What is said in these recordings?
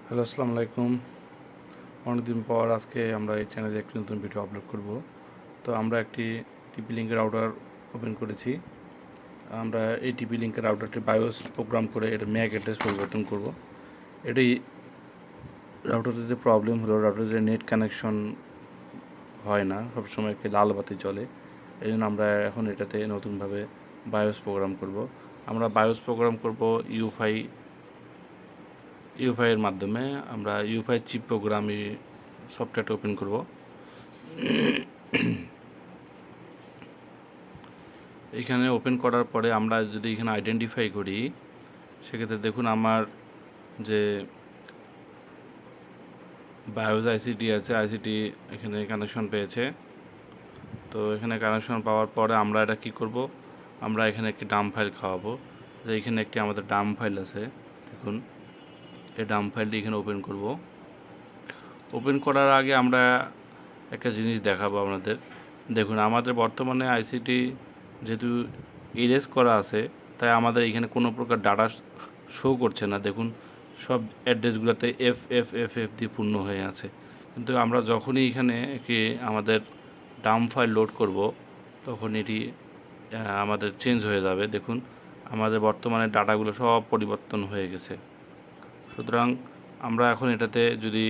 Hello, আসসালামু আলাইকুম। অনেকদিন পর আজকে আমরা এই চ্যানেলে একটি নতুন ভিডিও আপলোড করব। তো আমরা একটি টিপি লিঙ্কের রাউটার ওপেন করেছি। আমরা এই টিপি লিঙ্কের রাউটারটি বায়োস প্রোগ্রাম করে এটা ম্যাক অ্যাড্রেস পরিবর্তন করব। এটি রাউটারের প্রবলেম হলো রাউটারের নেট কানেকশন হয় না, সবসময় একটি লাল বাতি জ্বলে। এই জন্য আমরা এখন এটাতে নতুনভাবে বায়োস প্রোগ্রাম করব। আমরা বায়োস প্রোগ্রাম করব ইউফাই এর মাধ্যমে। আমরা ইউফাই চিপ প্রোগ্রামই সফটওয়্যারটা ওপেন করব। এখানে ওপেন করার পরে আমরা যদি এখানে আইডেন্টিফাই করি, সেক্ষেত্রে দেখুন আমার যে বায়োস আইসিটি আছে, আইসিটি এখানে কানেকশন পেয়েছে। তো এখানে কানেকশন পাওয়ার পরে আমরা এটা কি করব, আমরা এখানে একটি ডাম্প ফাইল খাওয়াবো। যে এখানে একটি আমাদের ডাম্প ফাইল আছে, দেখুন এই ডাম্প ফাইলটি এখানে ওপেন করব। ওপেন করার আগে আমরা একটা জিনিস দেখাবো আপনাদের। দেখুন আমাদের বর্তমানে আইসিটি যেহেতু ইরেজ করা আছে, তাই আমাদের এখানে কোনো প্রকার ডাটা শো করছে না। দেখুন সব অ্যাড্রেসগুলোতে এফ এফ এফ এফ দিয়ে পূর্ণ হয়ে আছে। কিন্তু আমরা যখনই এখানে আমাদের ডাম্প ফাইল লোড করব, তখন এটি আমাদের চেঞ্জ হয়ে যাবে। দেখুন আমাদের বর্তমানে ডাটাগুলো সব পরিবর্তন হয়ে গেছে। সুতরাং আমরা এখন এটাতে যদি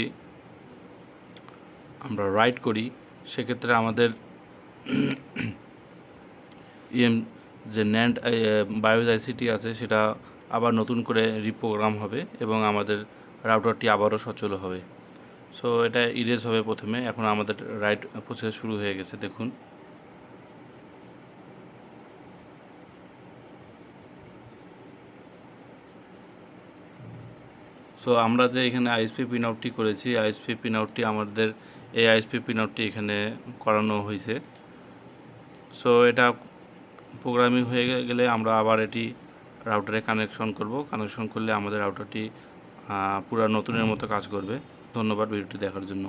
আমরা রাইট করি, সেক্ষেত্রে আমাদের যে ন্যান্ড বায়োস আইসিটি আছে সেটা আবার নতুন করে রিপ্রোগ্রাম হবে এবং আমাদের রাউটারটি আবারও সচল হবে। সো এটা ইরেজ হবে প্রথমে। এখন আমাদের রাইট প্রসেস শুরু হয়ে গেছে, দেখুন। সো আমরা যে এখানে আইএসপি পিন আউটটি করেছি, আইএসপি পিন আউটটি আমাদের এই আইএসপি পিন আউটটি এখানে করানো হয়েছে। সো এটা প্রোগ্রামিং হয়ে গেলে আমরা আবার এটি রাউটারে কানেকশন করব। কানেকশন করলে আমাদের রাউটারটি পুরো নতুনের মতো কাজ করবে। ধন্যবাদ ভিডিওটি দেখার জন্য।